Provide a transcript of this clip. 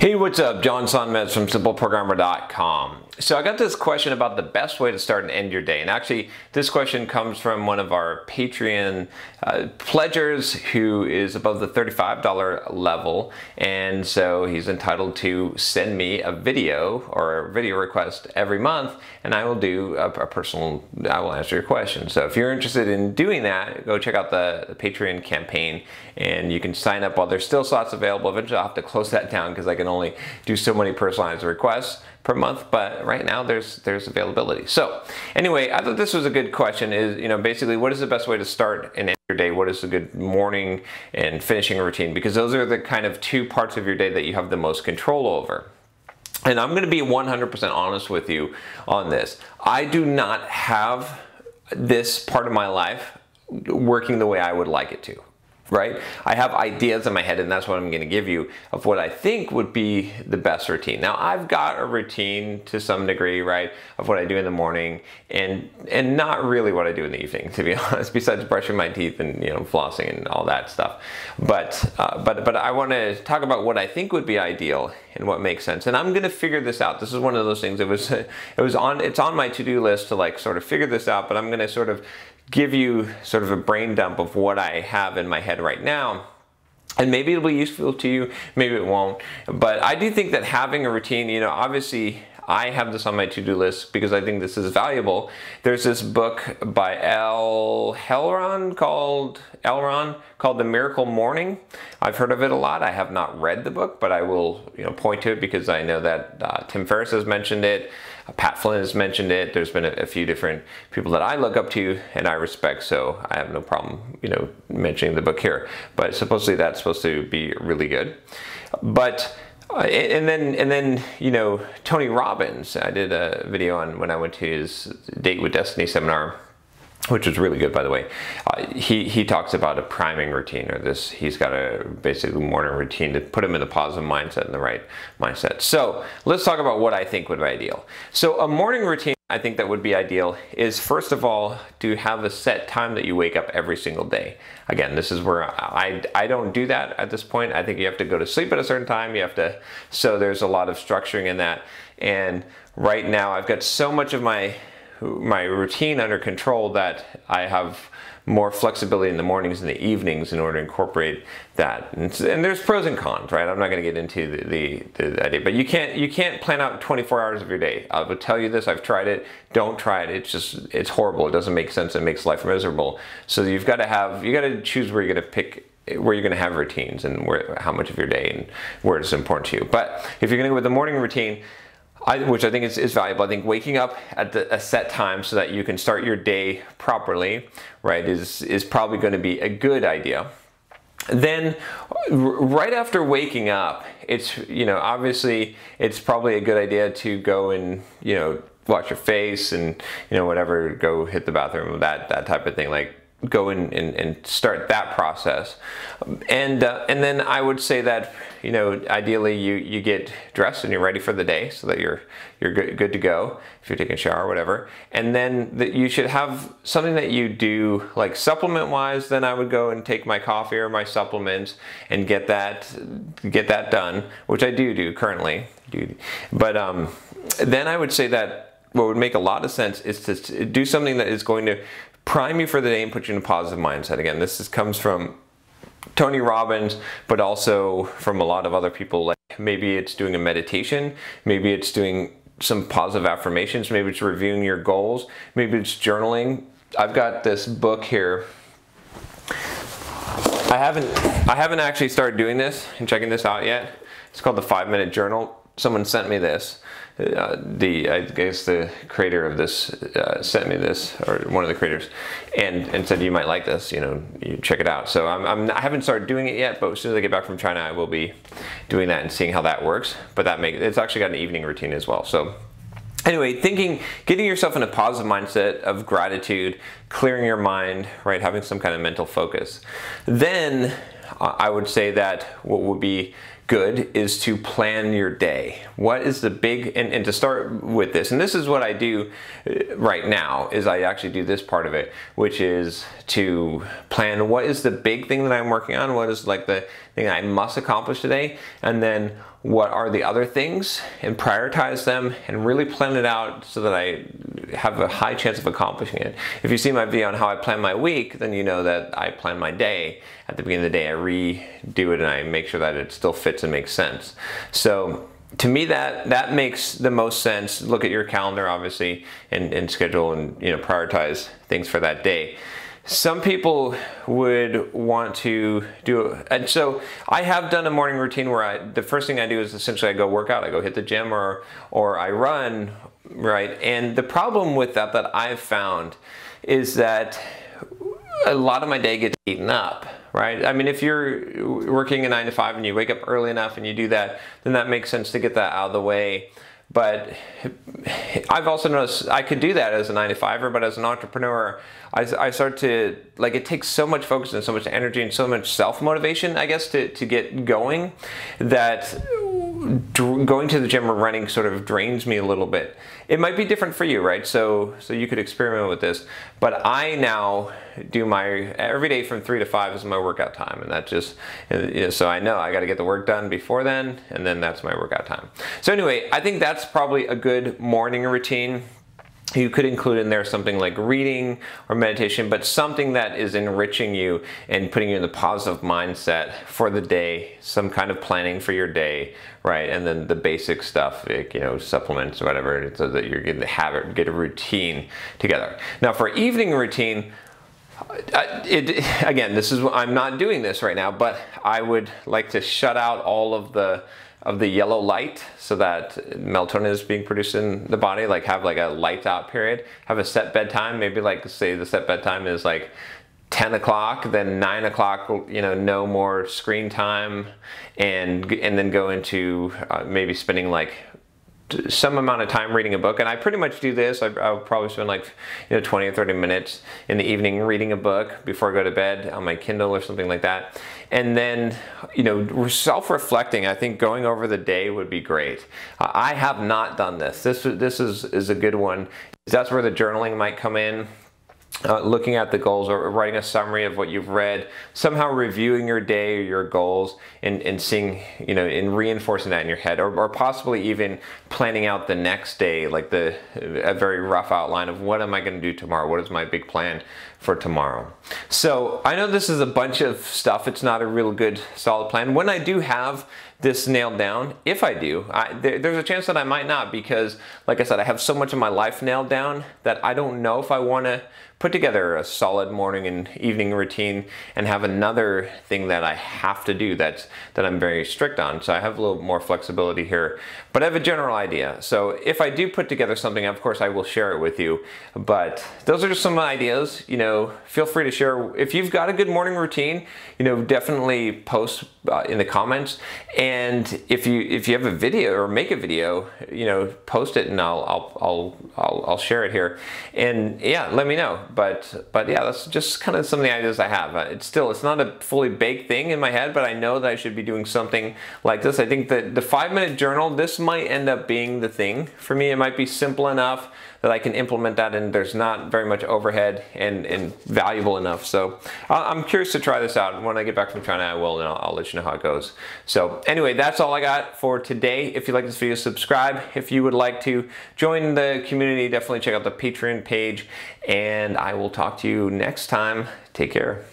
Hey, what's up? John Sonmez from SimpleProgrammer.com. So I got this question about the best way to start and end your day. And actually, this question comes from one of our Patreon pledgers who is above the $35 level. And so he's entitled to send me a video or a video request every month. And I will do I will answer your question. So if you're interested in doing that, go check out the Patreon campaign. And you can sign up while there's still slots available. Eventually I'll have to close that down because I can only do so many personalized requests per month, but right now there's availability. So anyway, I thought this was a good question. Is, basically, what is the best way to start and end your day? What is a good morning and finishing routine? Because those are the kind of two parts of your day that you have the most control over. And I'm going to be 100% honest with you on this. I do not have this part of my life working the way I would like it to. Right? I have ideas in my head, and that's what I'm going to give you of what I think would be the best routine. Now, I've got a routine to some degree, right, of what I do in the morning and not really what I do in the evening, to be honest, besides brushing my teeth and, flossing and all that stuff. But I want to talk about what I think would be ideal and what makes sense. And I'm going to figure this out. This is one of those things. It's on my to-do list to sort of figure this out, but I'm going to sort of give you sort of a brain dump of what I have in my head right now. And maybe it'll be useful to you, maybe it won't. But I do think that having a routine, obviously I have this on my to-do list because I think this is valuable. There's this book by Elron called The Miracle Morning. I've heard of it a lot. I have not read the book, but I will point to it because I know that Tim Ferriss has mentioned it. Pat Flynn has mentioned it. There's been a few different people that I look up to and I respect, so I have no problem, mentioning the book here. But supposedly that's supposed to be really good. But and then Tony Robbins. I did a video on when I went to his Date with Destiny seminar, which was really good, by the way. He talks about a priming routine, or this. He's got a basically morning routine to put him in the positive mindset and the right mindset. So let's talk about what I think would be ideal. So a morning routine I think that would be ideal is, first of all, to have a set time that you wake up every single day. Again, this is where I don't do that at this point. I think you have to go to sleep at a certain time. So there's a lot of structuring in that. And right now I've got so much of my routine under control that I have more flexibility in the mornings and the evenings in order to incorporate that. And there's pros and cons, right? I'm not going to get into the idea, but you can't plan out 24 hours of your day. I will tell you this, I've tried it. Don't try it. It's horrible. It doesn't make sense. It makes life miserable. So you got to choose where you're going to pick, where you're going to have routines and how much of your day and where it's important to you. But if you're going to go with the morning routine, which I think is valuable. I think waking up at a set time so that you can start your day properly, right, is probably going to be a good idea. Then right after waking up, it's, obviously it's probably a good idea to go and, wash your face and, whatever, go hit the bathroom, that type of thing. Like, go and start that process. And then I would say that, ideally you get dressed and you're ready for the day so that you're good to go if you're taking a shower or whatever. And then you should have something that you do, like supplement wise. Then I would go and take my coffee or my supplements and get that done, which I do currently. But then I would say that what would make a lot of sense is to do something that is going to prime you for the day and put you in a positive mindset. Again, this comes from Tony Robbins, but also from a lot of other people. Like maybe it's doing a meditation, maybe it's doing some positive affirmations, maybe it's reviewing your goals, maybe it's journaling. I've got this book here. I haven't actually started doing this and checking this out yet. It's called the 5-Minute Journal. Someone sent me this. I guess the creator of this sent me this, or one of the creators, and said you might like this. You check it out. So I haven't started doing it yet, but as soon as I get back from China, I will be doing that and seeing how that works. But it's actually got an evening routine as well. So anyway, getting yourself in a positive mindset of gratitude, clearing your mind, right, having some kind of mental focus. Then I would say that what would be good is to plan your day. What is the big, and to start with this, and this is what I do right now, is I actually do this part of it, which is to plan what is the big thing that I'm working on, what is like the thing I must accomplish today, and then what are the other things and prioritize them and really plan it out so that I have a high chance of accomplishing it. If you see my video on how I plan my week, then you know that I plan my day. At the beginning of the day, I redo it and I make sure that it still fits and makes sense. So to me, that makes the most sense. Look at your calendar, obviously, and schedule and prioritize things for that day. Some people would want to do, and so I have done a morning routine where the first thing I do is essentially I go work out, I go hit the gym or I run, right? And the problem with that I've found is that a lot of my day gets eaten up, right? I mean, if you're working a 9 to 5 and you wake up early enough and you do that, then that makes sense to get that out of the way. But I've also noticed I could do that as a 9 to 5er, but as an entrepreneur, I start to, like, it takes so much focus and so much energy and so much self-motivation, I guess, to get going, that going to the gym or running sort of drains me a little bit. It might be different for you, right? So you could experiment with this, but I now do my every day from 3 to 5 is my workout time, and that just, so I know I got to get the work done before then, and then that's my workout time. So anyway, I think that's probably a good morning routine. You could include in there something like reading or meditation, but something that is enriching you and putting you in the positive mindset for the day, some kind of planning for your day, right? And then the basic stuff, like, supplements or whatever, so that you're getting the habit, get a routine together. Now for evening routine, again, I'm not doing this right now, but I would like to shut out all of the yellow light so that melatonin is being produced in the body, like have like a lights out period, have a set bedtime, maybe like say the set bedtime is like 10 o'clock, then 9 o'clock, no more screen time, and then go into maybe spending like some amount of time reading a book. And I pretty much do this. I'll probably spend like 20 or 30 minutes in the evening reading a book before I go to bed on my Kindle or something like that. And then self-reflecting, I think going over the day would be great. I have not done this. This is a good one. That's where the journaling might come in. Looking at the goals or writing a summary of what you've read, somehow reviewing your day or your goals and seeing, and reinforcing that in your head, or possibly even planning out the next day, like a very rough outline of what am I going to do tomorrow? What is my big plan for tomorrow? So I know this is a bunch of stuff. It's not a real good solid plan. When I do have this nailed down, if I do, there's a chance that I might not, because like I said, I have so much of my life nailed down that I don't know if I want to put together a solid morning and evening routine and have another thing that I have to do that I'm very strict on. So I have a little more flexibility here, but I have a general idea. So if I do put together something, of course I will share it with you. But those are just some ideas. Feel free to share if you've got a good morning routine. Definitely post in the comments. And if you have a video or make a video, post it and I'll share it here. And yeah, let me know. But yeah, that's just kind of some of the ideas I have. It's not a fully baked thing in my head, but I know that I should be doing something like this. I think that the 5-minute journal, this might end up being the thing for me. It might be simple enough that I can implement that, and there's not very much overhead and valuable enough. So I'm curious to try this out. When I get back from China, I will, and I'll let you know how it goes. So anyway, that's all I got for today. If you like this video, subscribe. If you would like to join the community, definitely check out the Patreon page, and I will talk to you next time. Take care.